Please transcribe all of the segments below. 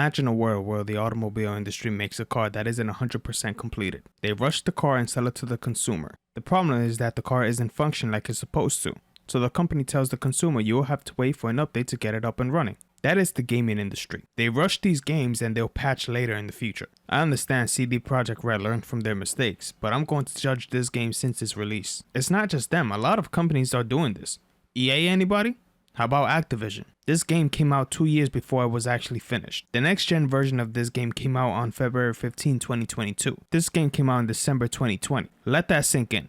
Imagine a world where the automobile industry makes a car that isn't 100% completed. They rush the car and sell it to the consumer. The problem is that the car isn't functioning like it's supposed to. So the company tells the consumer you will have to wait for an update to get it up and running. That is the gaming industry. They rush these games and they'll patch later in the future. I understand CD Projekt Red learned from their mistakes, but I'm going to judge this game since its release. It's not just them, a lot of companies are doing this. EA anybody? How about Activision? This game came out 2 years before it was actually finished. The next gen version of this game came out on February 15, 2022. This game came out in December 2020. Let that sink in.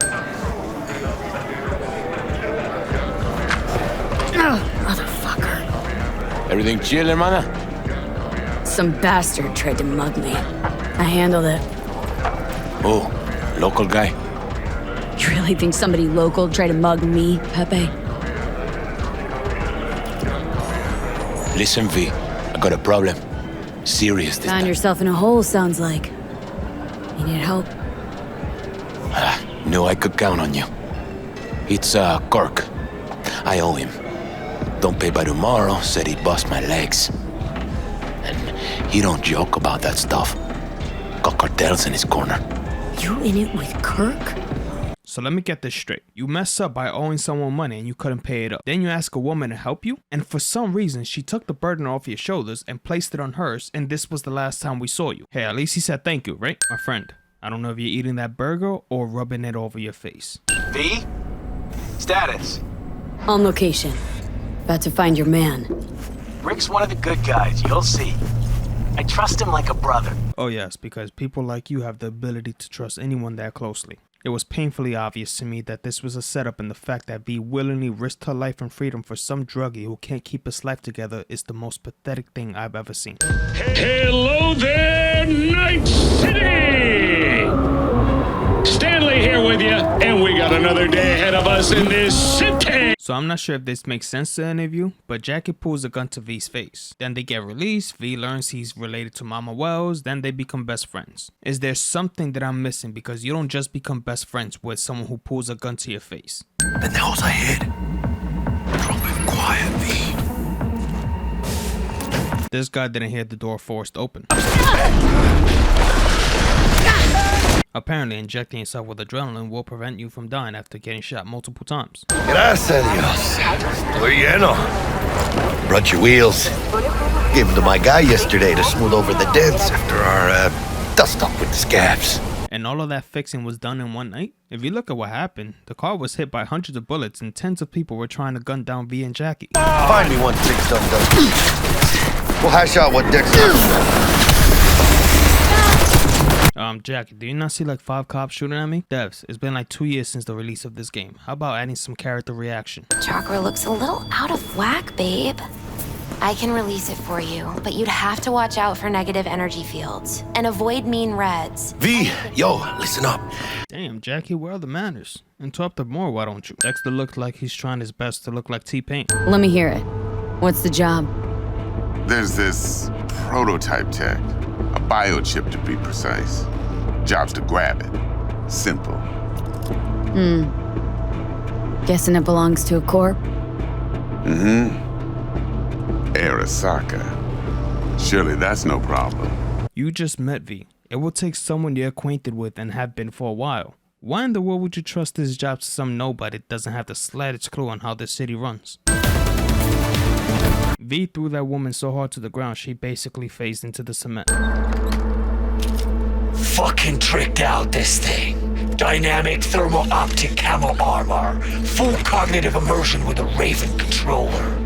Motherfucker. Everything chill, hermana? Some bastard tried to mug me. I handled it. Oh, local guy? You really think somebody local tried to mug me, Pepe? Listen, V, I got a problem. Serious this Found time. yourself in a hole, sounds like. You need help? Knew I could count on you. It's, Kirk. I owe him. Don't pay by tomorrow, said he'd bust my legs. And he don't joke about that stuff. Got cartels in his corner. You in it with Kirk? So let me get this straight. You mess up by owing someone money and you couldn't pay it up. Then you ask a woman to help you, and for some reason she took the burden off your shoulders and placed it on hers, and this was the last time we saw you. Hey, at least he said thank you, right? My friend, I don't know if you're eating that burger or rubbing it over your face. V? Status? On location. About to find your man. Rick's one of the good guys, you'll see. I trust him like a brother. Oh yes, because people like you have the ability to trust anyone that closely. It was painfully obvious to me that this was a setup, and the fact that V willingly risked her life and freedom for some druggie who can't keep his life together is the most pathetic thing I've ever seen. Hello there, Night City! Stanley here with you, and we got another day ahead of us in this city! So I'm not sure if this makes sense to any of you, but Jackie pulls a gun to V's face. Then they get released, V learns he's related to Mama Wells, then they become best friends. Is there something that I'm missing? Because you don't just become best friends with someone who pulls a gun to your face. And the hell's ahead? Drop it quiet, V. This guy didn't hear the door forced open. Apparently, injecting yourself with adrenaline will prevent you from dying after getting shot multiple times. Gracias a Dios. Estoy lleno. Brought your wheels. Gave them to my guy yesterday to smooth over the dents after our dust up with the scabs. And all of that fixing was done in one night? If you look at what happened, the car was hit by hundreds of bullets and tens of people were trying to gun down V and Jackie. Find me one thing done. We'll hash out what Dexter. Jackie, do you not see like 5 cops shooting at me? Devs, it's been like 2 years since the release of this game. How about adding some character reaction? Chakra looks a little out of whack, babe. I can release it for you, but you'd have to watch out for negative energy fields and avoid mean reds. V, yo, listen up. Damn, Jackie, where are the manners? Interrupt her more, why don't you? Dexter looks like he's trying his best to look like T-Pain. Let me hear it. What's the job? There's this prototype tech, a biochip to be precise. Job's to grab it. Simple. Guessing it belongs to a corp? Arasaka. Surely that's no problem. You just met V. It will take someone you're acquainted with and have been for a while. Why in the world would you trust this job to some nobody that doesn't have the slightest clue on how this city runs? V threw that woman so hard to the ground she basically phased into the cement. Fucking tricked out this thing. Dynamic thermal optic camo armor. Full cognitive immersion with a Raven controller.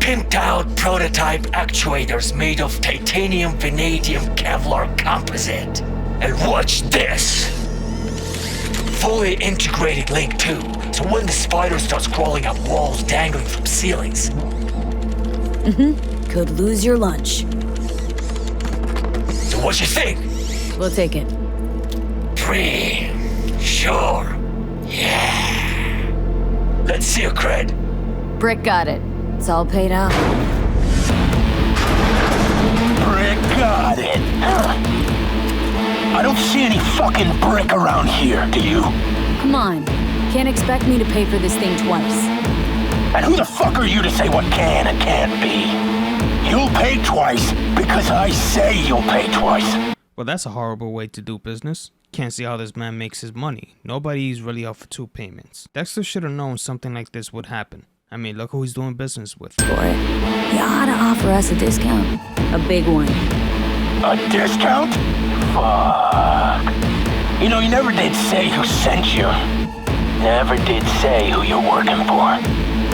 Pimped out prototype actuators made of titanium vanadium Kevlar composite. And watch this. Fully integrated link too, so when the spider starts crawling up walls dangling from ceilings. Could lose your lunch. So what you think? We'll take it. Free. Sure. Yeah. Let's see your cred. Brick got it. It's all paid out. Brick got it. I don't see any fucking brick around here, do you? Come on. Can't expect me to pay for this thing twice. And who the fuck are you to say what can and can't be? You'll pay twice because I say you'll pay twice. Well, that's a horrible way to do business. Can't see how this man makes his money. Nobody's really up for 2 payments. Dexter should have known something like this would happen. I mean, look who he's doing business with. For it. You ought to offer us a discount. A big one. A discount? Fuck. You know, you never did say who sent you. Never did say who you're working for.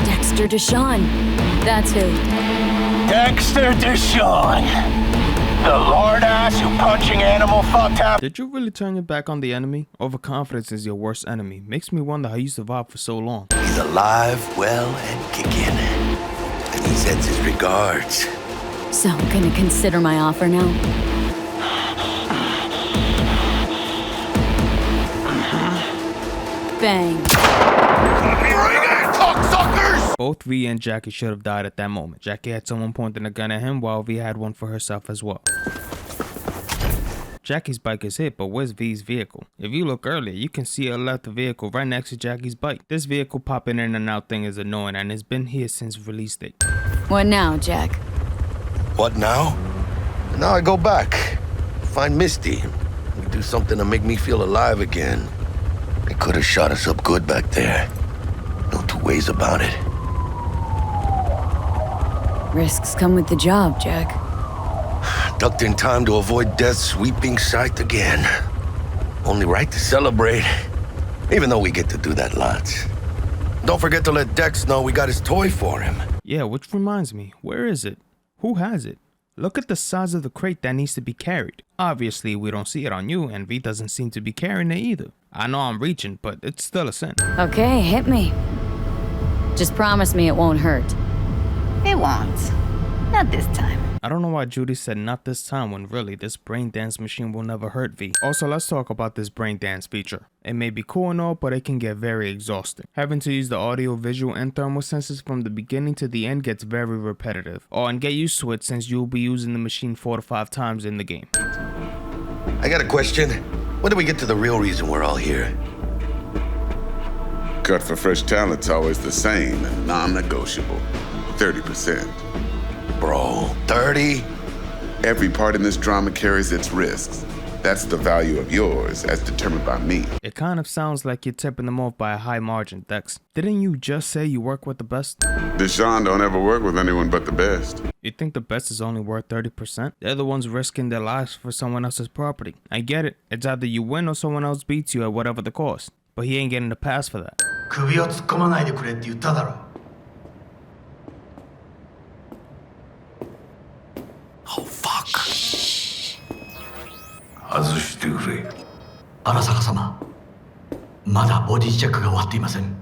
Dexter Deshawn. That's who. Dexter Deshawn. The lord ass who punching animal fucked up. Did you really turn your back on the enemy? Overconfidence is your worst enemy. Makes me wonder how you survived for so long. He's alive, well, and kicking. And he sends his regards. So, gonna consider my offer now? Bang. Both V and Jackie should have died at that moment. Jackie had someone pointing a gun at him while V had one for herself as well. Jackie's bike is hit, but where's V's vehicle? If you look earlier, you can see a left vehicle right next to Jackie's bike. This vehicle popping in and out thing is annoying and it's been here since release date. What now, Jack? What now? Now I go back. Find Misty. We do something to make me feel alive again. They could have shot us up good back there. No two ways about it. Risks come with the job, Jack. Ducked in time to avoid death's sweeping sight again. Only right to celebrate, even though we get to do that lots. Don't forget to let Dex know we got his toy for him. Yeah, which reminds me, where is it? Who has it? Look at the size of the crate that needs to be carried. Obviously, we don't see it on you, and V doesn't seem to be carrying it either. I know I'm reaching, but it's still a sin. Okay, hit me. Just promise me it won't hurt. It won't. Not this time. I don't know why Judy said not this time when really this brain dance machine will never hurt V. Also, let's talk about this brain dance feature. It may be cool and all, but it can get very exhausting. Having to use the audio, visual, and thermal sensors from the beginning to the end gets very repetitive. Oh, and get used to it since you'll be using the machine 4 to 5 times in the game. I got a question. When do we get to the real reason we're all here? Cut for fresh talent's always the same and non-negotiable. 30%. Bro, 30? Every part in this drama carries its risks. That's the value of yours, as determined by me. It kind of sounds like you're tipping them off by a high margin, Dex. Didn't you just say you work with the best? Deshawn don't ever work with anyone but the best. You think the best is only worth 30%? They're the ones risking their lives for someone else's property. I get it. It's either you win or someone else beats you at whatever the cost. But he ain't getting the pass for that. 首を突っ込まないでくれって言っただろ。Oh, fuck. 外してくれ。荒坂様、まだボディチェックが終わっていません。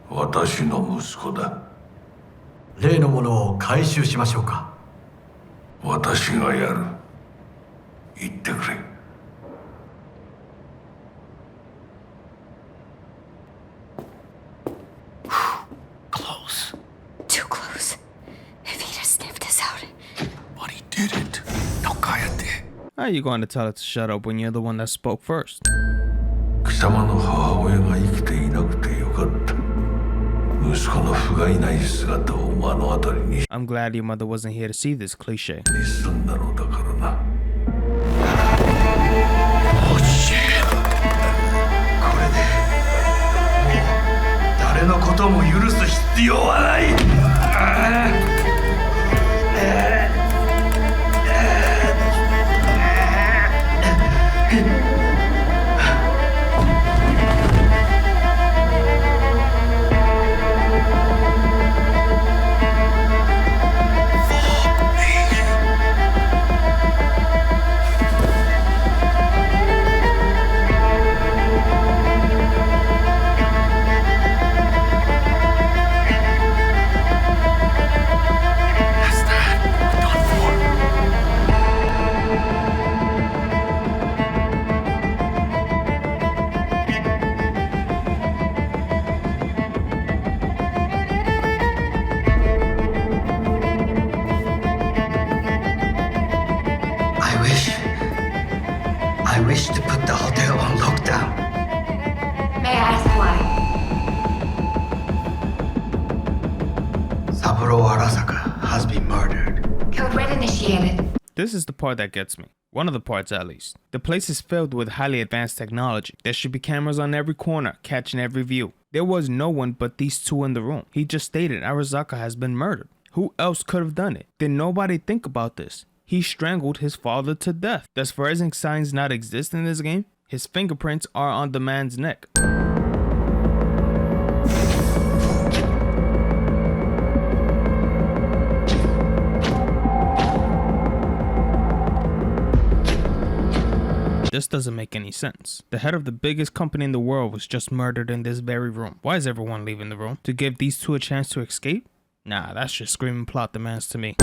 私の息子だ。例のものを回収しましょうか。私がやる。言ってくれ。Close. Too close. If he'd have sniffed us out. But he didn't. No, Kayate. How are you going to tell her to shut up when you're the one that spoke first? 貴様の母親が生きていなくてよかった。息子の不甲斐ない姿を目の当たりに I'm glad your mother wasn't here to see this cliche. 済んだのだからな。Oh, shit. これでもう誰のことも許す必要はない。I wish to put the hotel on lockdown. May I ask why? Saburo Arasaka has been murdered. Threat initiated. This is the part that gets me. One of the parts at least. The place is filled with highly advanced technology. There should be cameras on every corner, catching every view. There was no one but these two in the room. He just stated Arazaka has been murdered. Who else could have done it? Did nobody think about this? He strangled his father to death. Does forensic science not exist in this game? His fingerprints are on the man's neck. This doesn't make any sense. The head of the biggest company in the world was just murdered in this very room. Why is everyone leaving the room? To give these two a chance to escape? Nah, that's just screaming plot demands to me.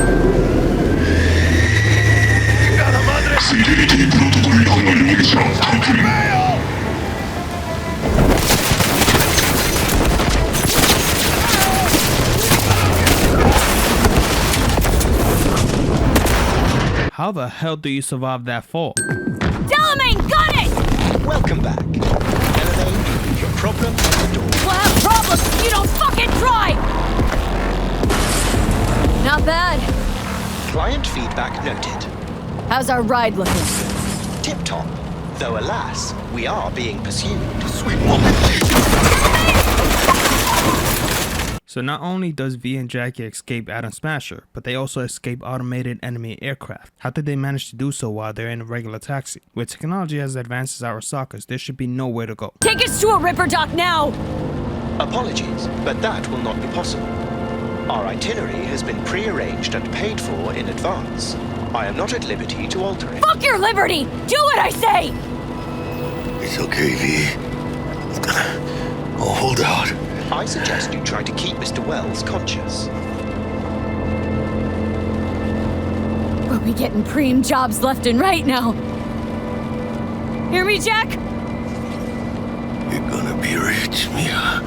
How the hell do you survive that fall? Delamain, got it! Welcome back. Elevate, your problem at the door. We'll have problems! You don't fucking try! Not bad. Client feedback noted. How's our ride looking? Tip-top. Though alas, we are being pursued. Sweet woman. So not only does V and Jackie escape Atom Smasher, but they also escape automated enemy aircraft. How did they manage to do so while they're in a regular taxi? With technology as advanced as Arasaka's, there should be nowhere to go. Take us to a Ripper Dock now! Apologies, but that will not be possible. Our itinerary has been pre-arranged and paid for in advance. I am not at liberty to alter it. Fuck your liberty! Do what I say! It's okay, V. I'll hold out. I suggest you try to keep Mr. Wells conscious. We'll be getting preem jobs left and right now. Hear me, Jack? You're gonna be rich, Mia.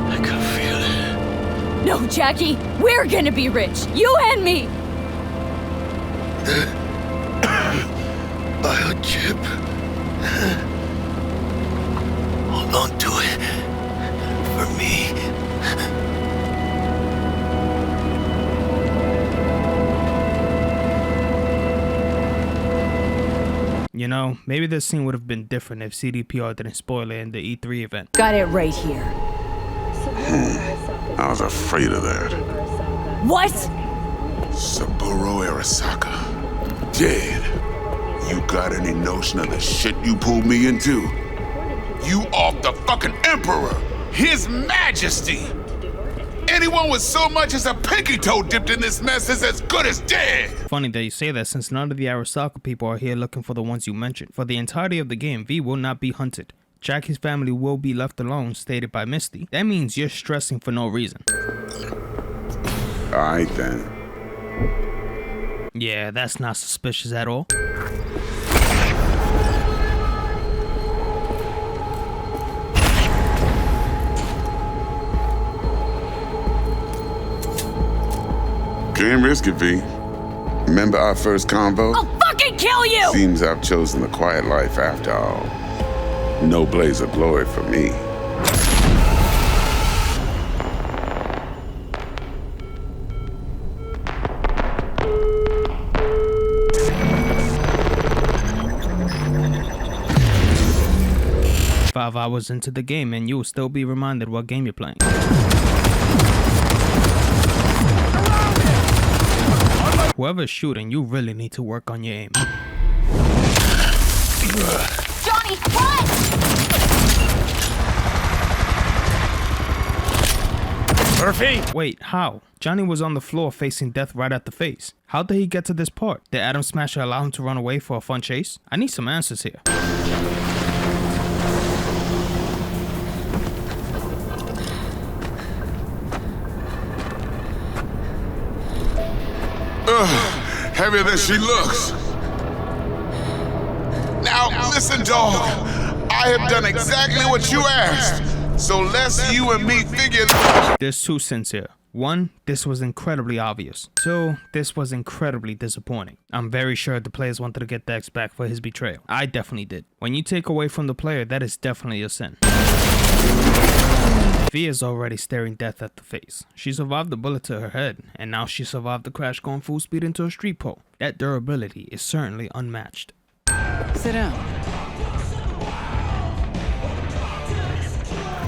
I can feel it. No, Jackie. We're gonna be rich. You and me. The biochip. Hold on to it. For me. You know, maybe this scene would have been different if CDPR didn't spoil it in the E3 event. Got it right here. I was afraid of that. What? Saburo Arasaka. Dead. You got any notion of the shit you pulled me into? You off the fucking Emperor! His Majesty! Anyone with so much as a pinky toe dipped in this mess is as good as dead! Funny that you say that, since none of the Arasaka people are here looking for the ones you mentioned. For the entirety of the game, V will not be hunted. Jackie's family will be left alone, stated by Misty. That means you're stressing for no reason. Alright then. Yeah, that's not suspicious at all. Can't risk it, V. Remember our first convo? I'll fucking kill you! Seems I've chosen the quiet life after all. No blaze of glory for me. Five hours into the game and you'll still be reminded what game you're playing. Whoever's shooting, you really need to work on your aim. Johnny, run! Murphy! Wait, how? Johnny was on the floor facing death right at the face. How did he get to this part? Did Atom Smasher allow him to run away for a fun chase? I need some answers here. Heavier than she looks. Now, listen, dog. I have done exactly what you asked. So let's you and me figure. There's two sins here. One, this was incredibly obvious. Two, this was incredibly disappointing. I'm very sure the players wanted to get Dex back for his betrayal. I definitely did. When you take away from the player, that is definitely a sin. V is already staring death at the face. She survived the bullet to her head, and now she survived the crash going full speed into a street pole. That durability is certainly unmatched. Sit down.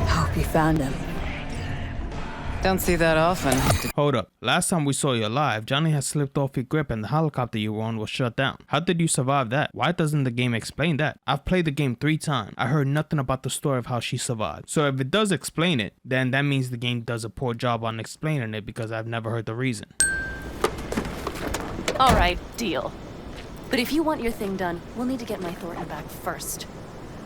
Hope you found him. Don't see that often. Hold up. Last time we saw you alive, Johnny had slipped off your grip and the helicopter you were on was shut down. How did you survive that? Why doesn't the game explain that? I've played the game 3 times. I heard nothing about the story of how she survived. So if it does explain it, then that means the game does a poor job on explaining it because I've never heard the reason. Alright, deal. But if you want your thing done, we'll need to get my Thornton back first.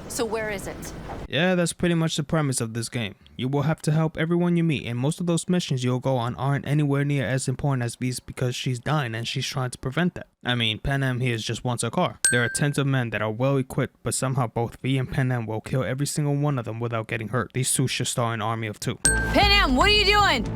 So where is it? Yeah, that's pretty much the premise of this game. You will have to help everyone you meet, and most of those missions you'll go on aren't anywhere near as important as V's because she's dying and she's trying to prevent that. I mean, Panam here just wants a car. There are tens of men that are well equipped, but somehow both V and Panam will kill every single one of them without getting hurt. These two should start an army of 2. Panam, what are you doing?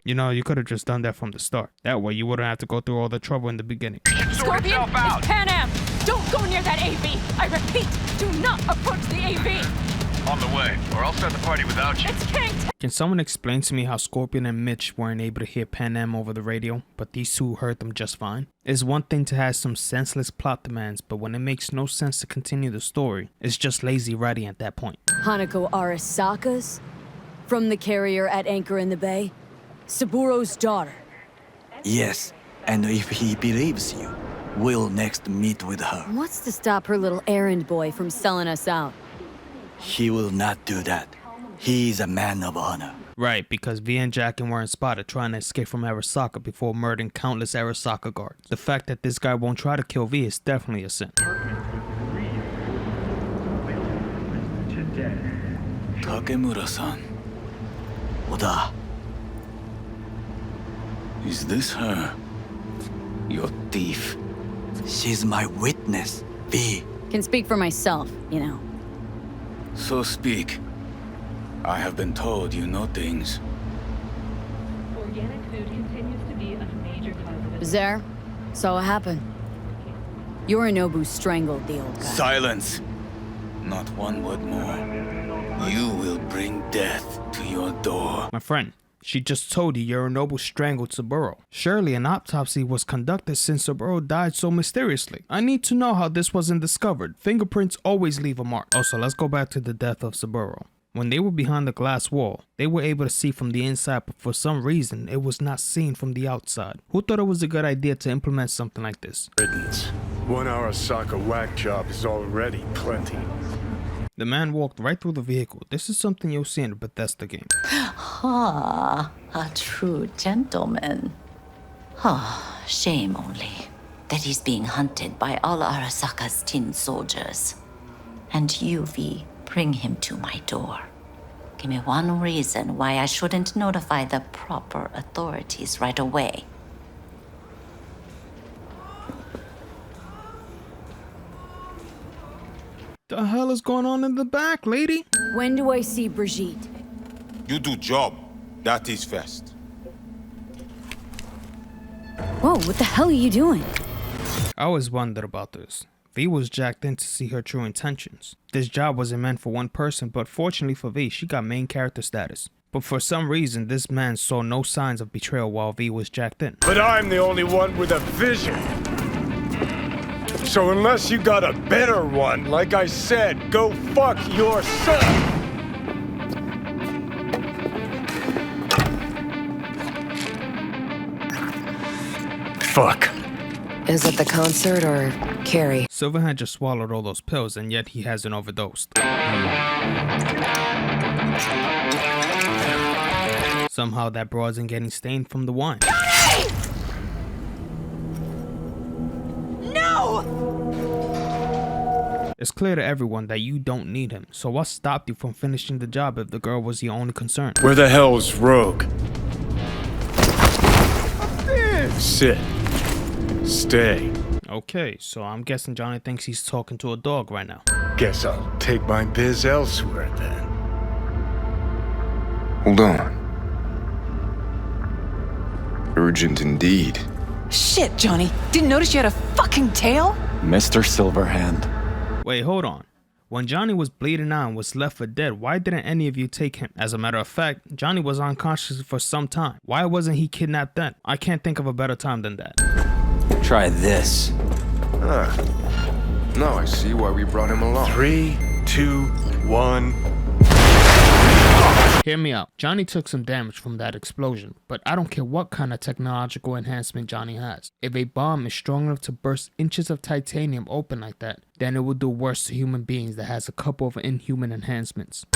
You know, you could have just done that from the start. That way you wouldn't have to go through all the trouble in the beginning. Scorpion, it's Panam! Don't go near that AV! I repeat, do not approach the AV! On the way, or I'll start the party without you. It's King! Can someone explain to me how Scorpion and Mitch weren't able to hear Panam over the radio, but these two heard them just fine? It's one thing to have some senseless plot demands, but when it makes no sense to continue the story, it's just lazy writing at that point. Hanako Arasaka's? From the carrier at anchor in the bay? Saburo's daughter. Yes, and if he believes you, we'll next meet with her. What's to stop her little errand boy from selling us out? He will not do that. He's a man of honor. Right, because V and Jackin weren't spotted trying to escape from Arasaka before murdering countless Arasaka guards. The fact that this guy won't try to kill V is definitely a sin. Takemura-san. Oda. Is this her? Your thief. She's my witness, V. Can speak for myself, you know. So speak. I have been told you know things. Organic food continues to be a major cause of There, saw what happened. Yorinobu strangled the old guy. Silence! Not one word more. You will bring death to your door. My friend, she just told you Yorinobu strangled Saburo. Surely an autopsy was conducted since Saburo died so mysteriously. I need to know how this wasn't discovered. Fingerprints always leave a mark. Also, let's go back to the death of Saburo. When they were behind the glass wall, they were able to see from the inside, but for some reason, it was not seen from the outside. Who thought it was a good idea to implement something like this? Riddance. 1 Arasaka whack job is already plenty. The man walked right through the vehicle. This is something you'll see in a Bethesda game. Ah, a true gentleman. Ah, shame only that he's being hunted by all Arasaka's tin soldiers. And you, V, bring him to my door. Give me one reason why I shouldn't notify the proper authorities right away. The hell is going on in the back, lady? When do I see Brigitte? You do job. That is fast. Whoa, what the hell are you doing? I always wondered about this. V was jacked in to see her true intentions. This job wasn't meant for one person, but fortunately for V, she got main character status. But for some reason, this man saw no signs of betrayal while V was jacked in. But I'm the only one with a vision. So unless you got a better one, like I said, go fuck yourself! Fuck. Is it the concert or Carrie? Silverhand just swallowed all those pills and yet he hasn't overdosed. Somehow that bra isn't getting stained from the wine. It's clear to everyone that you don't need him, so what stopped you from finishing the job if the girl was your only concern? Where the hell's Rogue? Sit. Stay. Okay, so I'm guessing Johnny thinks he's talking to a dog right now. Guess I'll take my biz elsewhere then. Hold on. Urgent indeed. Shit, Johnny. Didn't notice you had a fucking tail? Mr. Silverhand. Wait, hold on. When Johnny was bleeding out and was left for dead, why didn't any of you take him? As a matter of fact, Johnny was unconscious for some time. Why wasn't he kidnapped then? I can't think of a better time than that. Try this. Now I see why we brought him along. 3, 2, 1. Hear me out. Johnny took some damage from that explosion, but I don't care what kind of technological enhancement Johnny has. If a bomb is strong enough to burst inches of titanium open like that, then it will do worse to human beings that has a couple of inhuman enhancements.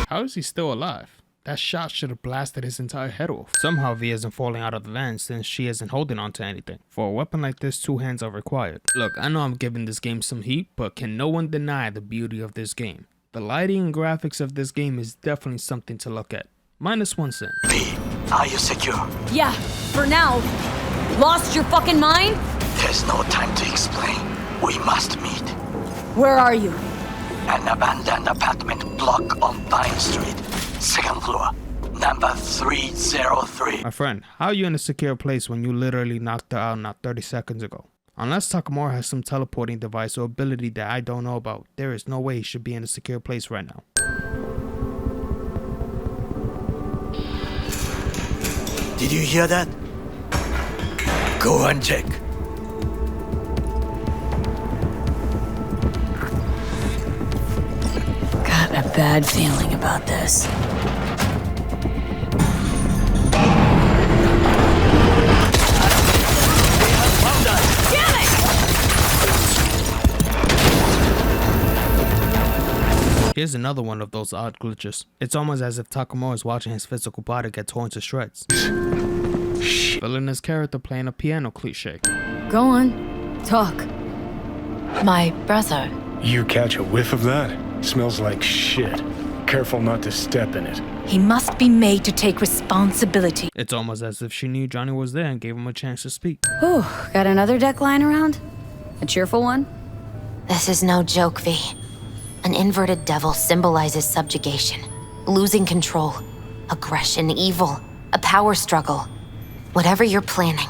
How is he still alive? That shot should have blasted his entire head off. Somehow V isn't falling out of the van since she isn't holding on to anything. For a weapon like this, 2 hands are required. Look, I know I'm giving this game some heat, but can no one deny the beauty of this game? The lighting and graphics of this game is definitely something to look at. Minus 1 cent. V, are you secure? Yeah, for now. Lost your fucking mind? There's no time to explain. We must meet. Where are you? An abandoned apartment block on Pine Street. 2nd floor, number 303. My friend, how are you in a secure place when you literally knocked her out not 30 seconds ago? Unless Takamura has some teleporting device or ability that I don't know about, there is no way he should be in a secure place right now. Did you hear that? Go and check. Got a bad feeling about this. Here's another one of those odd glitches. It's almost as if Takamura is watching his physical body get torn to shreds. Villainous character playing a piano cliche. Go on, talk. My brother. You catch a whiff of that? Smells like shit. Careful not to step in it. He must be made to take responsibility. It's almost as if she knew Johnny was there and gave him a chance to speak. Whew, got another deck lying around? A cheerful one? This is no joke, V. An inverted devil symbolizes subjugation, losing control, aggression, evil, a power struggle. Whatever you're planning,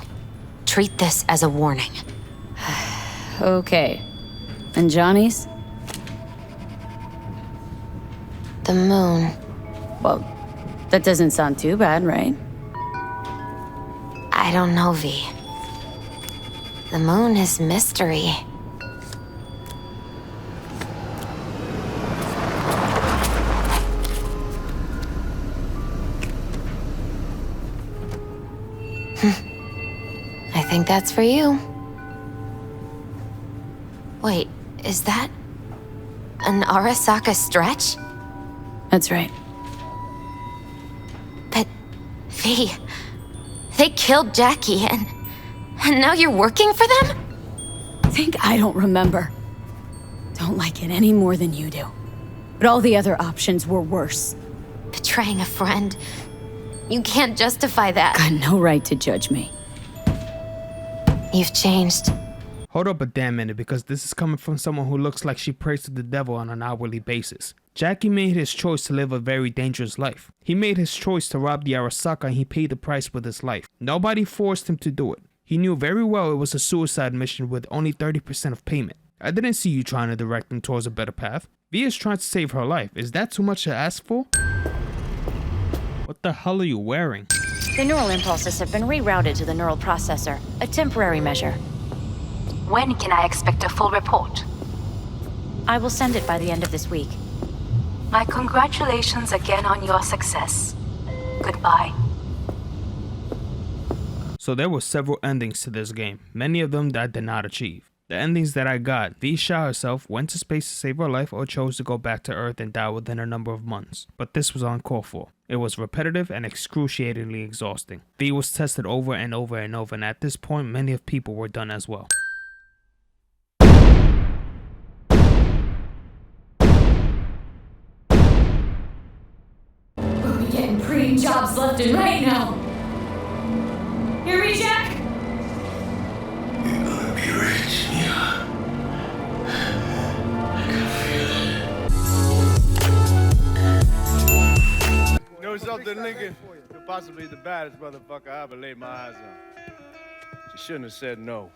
treat this as a warning. Okay. And Johnny's? The moon. Well, that doesn't sound too bad, right? I don't know, V. The moon is mystery. I think that's for you. Wait, is that an Arasaka stretch? That's right. But, V, they killed Jackie and now you're working for them? Think I don't remember. Don't like it any more than you do. But all the other options were worse. Betraying a friend. You can't justify that. Got no right to judge me. You've changed. Hold up a damn minute, because this is coming from someone who looks like she prays to the devil on an hourly basis. Jackie made his choice to live a very dangerous life. He made his choice to rob the Arasaka and he paid the price with his life. Nobody forced him to do it. He knew very well it was a suicide mission with only 30% of payment. I didn't see you trying to direct him towards a better path. V is trying to save her life. Is that too much to ask for? What the hell are you wearing? The neural impulses have been rerouted to the neural processor, a temporary measure. When can I expect a full report? I will send it by the end of this week. My congratulations again on your success. Goodbye. So there were several endings to this game, many of them that I did not achieve. The endings that I got, V shot herself, went to space to save her life, or chose to go back to Earth and die within a number of months. But this was uncalled for. It was repetitive and excruciatingly exhausting. V was tested over and over and over, and at this point many of people were done as well. We'll be getting premium jobs left and right now. Hear me, Jack? You're gonna be rich, Mia. Brother Lincoln, you're possibly the baddest motherfucker I ever laid my eyes on. She shouldn't have said no.